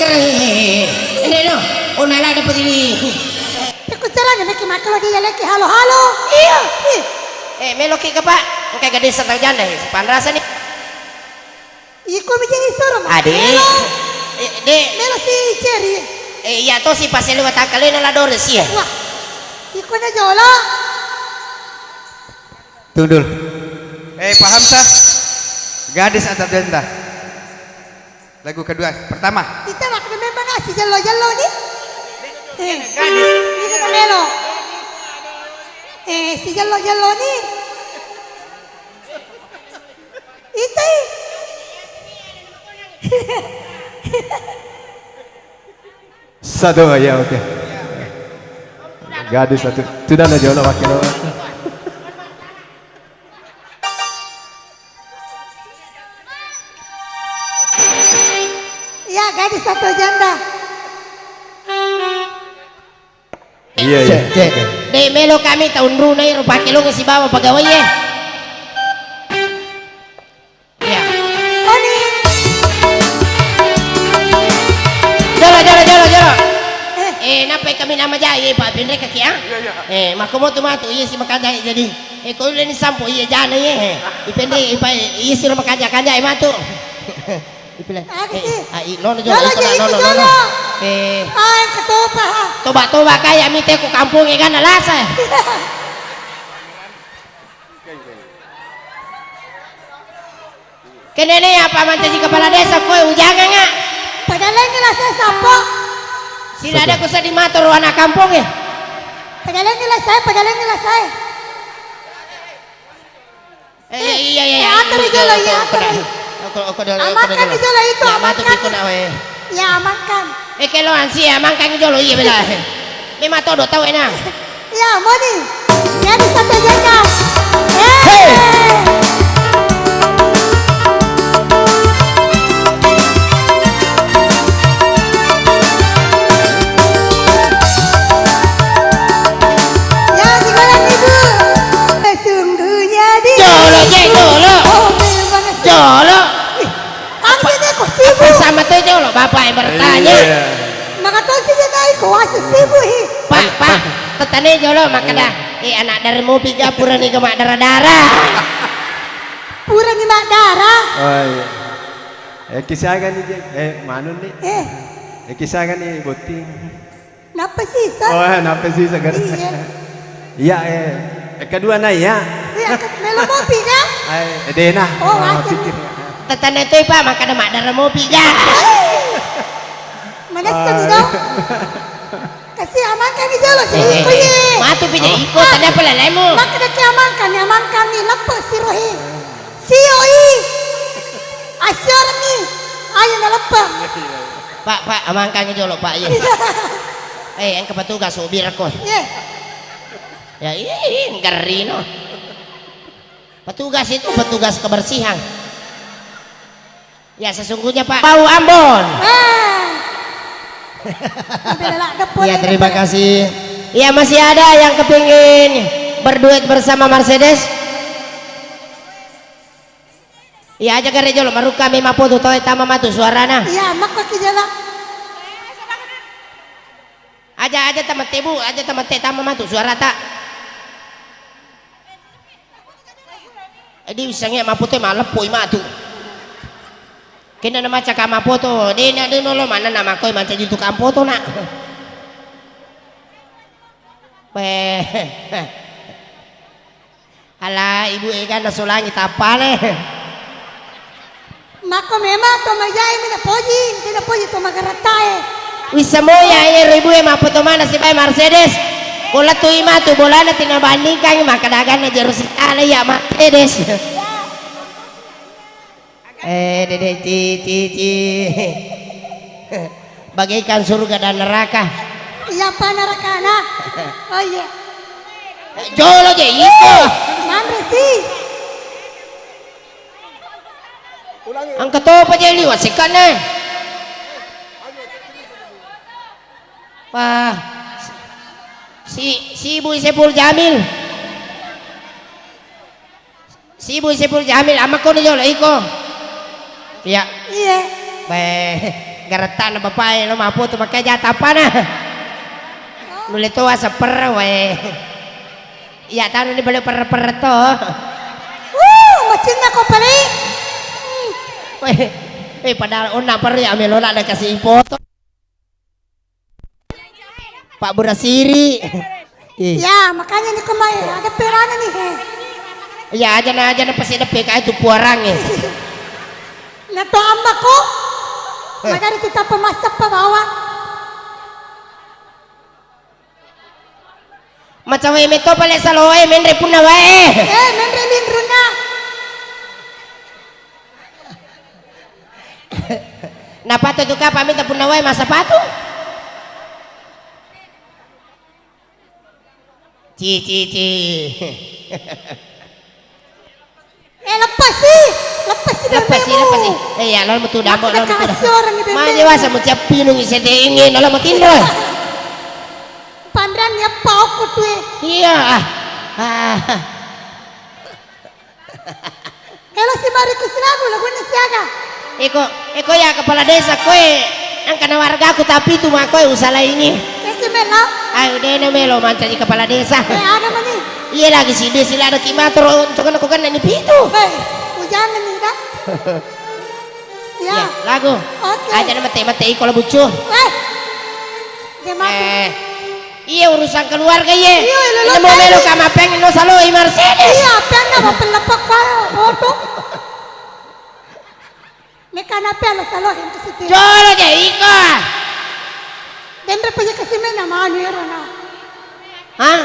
Ini no, unala dapat ini. Takut jalan ya, makalo dia lagi halo halo. Iya. Meloki ka pa. Kay gadis sa tagyan eh. Panrasa ni. Iko menjadi suruh. Ade. Melo si Jerry. Iya to si paselo atakale na ladores siya. Wah. Iko na jola. Tundul. Paham sah? Gadis atau janda? Lagu kedua, pertama. Kita nak kena memang si jalo-jalo ni. Gadis. Ini kena melo. Si jalo-jalo ni. Itu. Satu ya oke. Gadis satu. Sudah na jola wakil. Ya gadis satu janda. Iya. De melo kami tahun runay rupa kilo si bawa pegawai ya. Ya. Oni. Jolo. Napai kami nama jaya Pak Pindre kaki ah. Makomo tu matu iya si makaja jadi. Kau ini sampo iya jana ye. Ipende iya si makaja kanja matu. Ipilih. No. Ketupa. Toba kaya mite ko kampung ikan alasa. Kenene apa mancaji kepala desa kowe ujangan nga. Pagalan nila saya sampo. Sila ada ko sa di mator anak kampung eh. Pagalan nila saya. Iya. Atur jolo ya. Amankan jolo itu amankan. Ya amankan. Keloan sih amankan jolo iya bela. Memang todo tahu enak. Ya moni. Ya di satu janda. Ya gimana ibu? Sesungguhnya dia. Jolo. Apa ini kok sibuk? Sama tuh jolo bapak yang bertanya. Maka tuh sih dia naik kuasa sibuk hi. Pak, tetane jolo makada. Anak dari mau piga pura nih ke mak darah. Pura ni mak darah. Oh iya. Kisah kan nih, manun nih. Kisah kan nih boti. Napa sih sa? Oh, napa sih segar? Iya, kedua na ya. Ya, melo mau piga? Dena. Oh, masih. Tetane itu pak makada mak darah mau piga. Mana sedih dong? Kasih amankan ni jalo sih. Matu pija ikut ada apa lelemu. Maka dah amankan ni lepas si Rohi. Si Oi. Asyar ni. Ayo nak lepas. Pak amankan jolo pak ya. Yang ke petugas ubir aku. Ya ngeri no. Petugas itu petugas kebersihan. Ya sesungguhnya pak. Bau Ambon. Ya terima kasih. Ya masih ada yang kepingin berduet bersama Mercedes. Ya aja gereja lo maru kami mapo tu toy tama matu suarana. Ya mak pakai jalan. Aja tamat tebu, aja tamat te tama matu suara tak. Di usangnya mapo te malepoi matu. Kena nama cakap mapo tu, dia nolong mana nama kau macam itu kampo tu nak. Alah ibu ikan nasulangi apa leh? Mako memang tu majai tidak poji tu magaratai. Bisa moya ibu mapo tu mana si Mercedes? Bola tu ima tu bola nanti nabandingkan maka dagan jerusi ala ya Mercedes. Dede cici bagaikan surga dan neraka. Iya apa neraka nak? Oh iya. Jolo je iko. Mana sih? Ang katopa je liwat sikan na. Wah. Si Ibu Sepul Jamil. Si Ibu Sepul Jamil amak ko ni jolo iko. Iya. Iya. garata na babae no maputo makajata pa na. Nulito sa per we. Iya tano ni balik per to. Macin na ko pare. Padahal una per ya melola ada kasih foto. Pak Burasiri. Ya, makanya nih kemai ada perana nih. Ya aja na pasti ada PK itu puarang eh. Nato amba ko. Magari kita pemasak pa bawah. Macam ini to pala sa loe menre puna wae. Menre lindro na. Napato tu ka pamit puna wae masapato. Ci. Lepas sih. Lepas sih. Ya, lalu tu damo lalu tu. Ma Mana dewasa mo tiap pinung isi ingin lalu mo tindo. Pandran ya pau ko tu. Iya. Elo si Mariku sinago lagu ni siaga. Eko ya kepala desa koe ang kana warga aku tapi tu mah koe usala ini. Eki mela. Ayo dene melo manca di kepala desa. Ada mani. Iya lagi sih dia sila ada kimator untuk aku kan ini pitu. Hujan nih dah. Ya. Lagu. Oke. Aja nama mate kalau bucu. Iya urusan keluarga ye. Iya, ini mau melo kama pengen lo salo Mercedes. Iya, pengen mau pelepak kau auto. Mekana pelo salo yang ke situ. Jolo je iko. Dendre punya kasih nama anu na. Hah?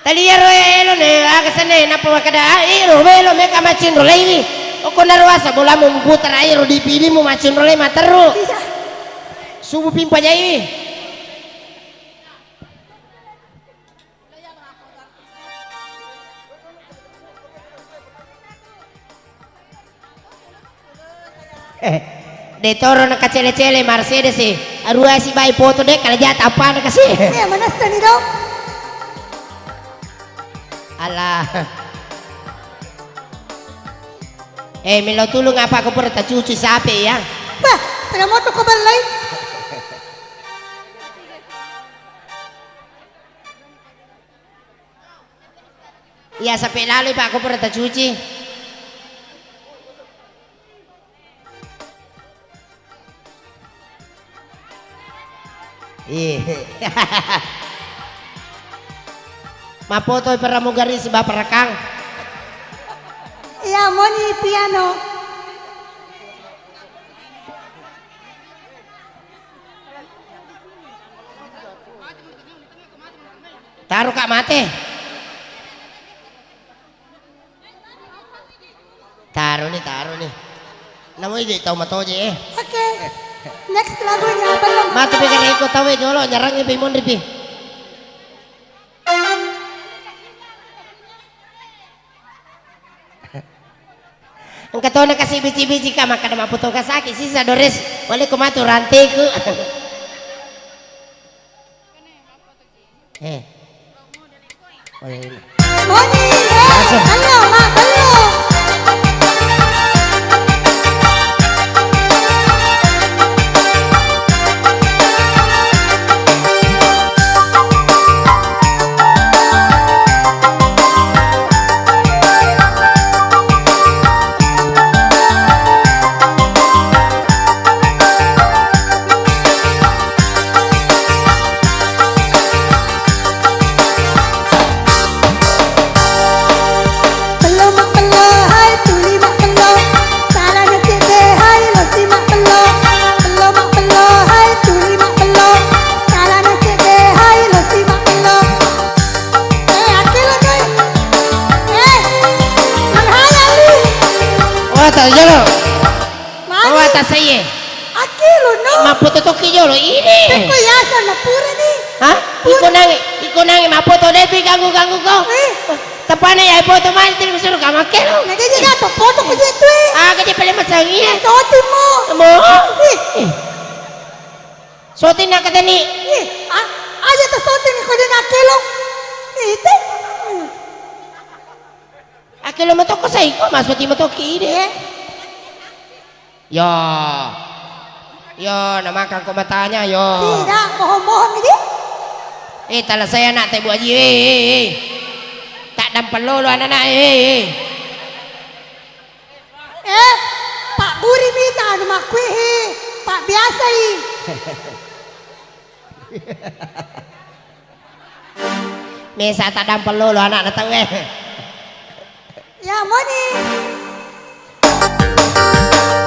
Tali ero ne aga sana na pa kada ero melo meka macin ro lagi. O ko narwasa bola mo putar ero di pili mo macin ro lagi matero. Iya. Subuh pimpa jai. De toro na kacele-cele Mercedes sih. Arua si bayi foto deh kalau jatuh apa nak kasih. Mana nih dong? Alah. Milo tulung apa aku pernah cuci sapi ya? Bah, pada motor kau balai. Iya sampai lalu pak aku pernah cuci. Mapoto pramugari si Bapak Rekang. Iya, moni piano. Taruh kak mate. Taruh nih. Namoy di tahu matoje Oke. Next lagunya belum. Matu pikir ikut tahu jolo nyerang ipi mon ripi. Engkau tahu nak kasih biji-biji ka maka nama puto kasaki sisa dores wali kumatu ranteku. Moni, belum, mak belum. Jolo. Mani. Oh atas saya. Akilo no. Maputo to kijolo ini. Teko yasa na pura ni. Hah? Iko nangi maputo deh ganggu ko. Tapane ya foto man til suruh kamakelo. Nagaya to foto ko dito Ah kaya pala masangi. Toti mo. Mo. Sotin na katani. Aja to sotin ko din akilo. Ite. Akilo mo to ko sa iko, maswati mo to kide. Ya. Yo, namakan ko matanya yo. Tidak, bohong-bohong ini. Tala saya nak teh Bu Haji. Tak dampal lo anak-anak. Pak Guri minta nama kue Pak biasa Mesa tak dampal lo anak datang Ya moni.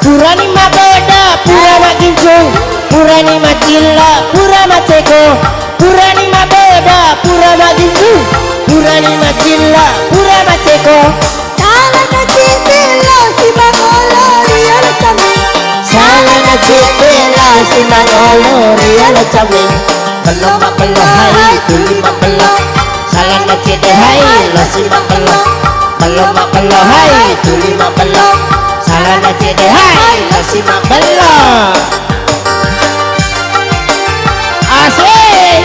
Purani ma beda, pura ma gincung, purani ma cilla, pura ma ceko. Purani ma beda, pura ma gincung, purani ma cilla, pura ma ceko. Salah na cipilo si Mangolo Rial kami. Salah na cipilo si Mangolo Rial kami. Belum hai tuli belum. Salah na cipilo lo si Mangolo. Belum hai tuli belum. Salah na cipilo lo si Mangolo. Asik.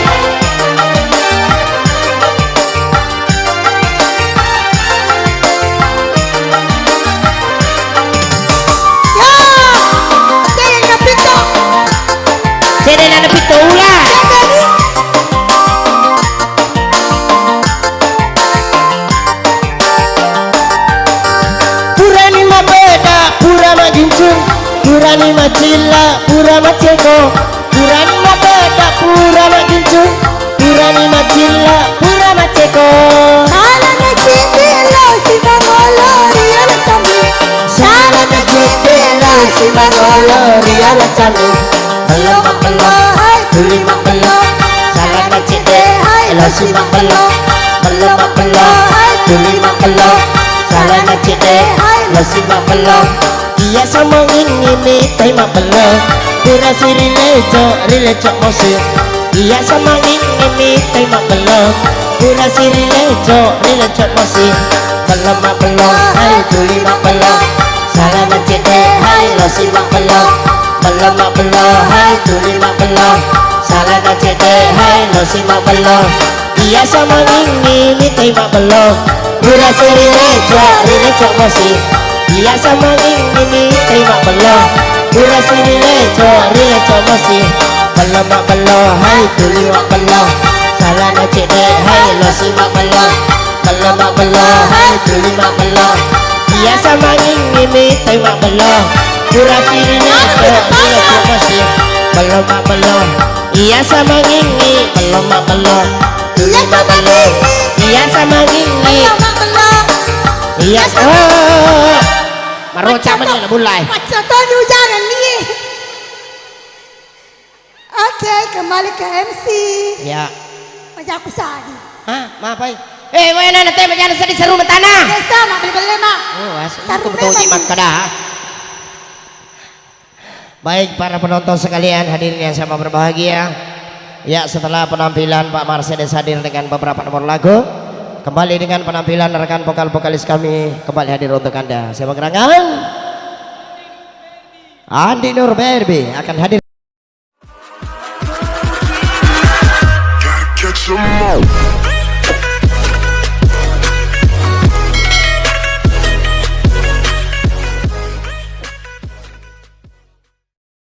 Sini ada pito ulah. Purani ma beda, pura ma gincung, purani ma cilla, pura ma ceko. Purani ma beda, pura ma gincung, purani ma cilla, pura ma ceko. Salah na cipilo si Mangolo Rial kami. Salah na cipilo si Mangolo Rial kami. Belum hai tuli belum. Salah na cipilo si Mangolo. Belum hai tuli belum. Salah na cipilo si Mangolo. Iya sama ini tema belum. Pura siri leco musik. Iya sama ini tema belum. Pura siri leco musik. Belum hai tuli belum. Salah na cipilo si Mangolo. Belum hai tuli belum. Salah na cipilo si Mangolo. Iya sama ini tema belum. Pura siri leco musik. Iya sama ini tema belum. Pura siri leco musik. Belum hai tuli belum. Salah na cipilo si Mangolo. Belum hai tuli belum. Iya sama ini tema belum. Pura siri leco musik. Belum. Iya sama ini belum. Iya sama ini. Iya sama ini. Iya Maroca mana nak mulai? Macam tu hujan ni. Oke, kembali ke MC. Ya. Macam aku sadi. Hah, maaf ai. Mana nanti macam sedih seru tanah. Biasa mak beli mak. Oh, aku betul jimat kada. Baik para penonton sekalian, hadirin yang sama berbahagia. Ya, setelah penampilan Pak Mercedes hadir dengan beberapa nomor lagu, kembali dengan penampilan rekan vokal-vokalis kami kembali hadir untuk Anda. Saya mengenangkan Andi Nurberbi akan hadir. Gotta catch 'em all.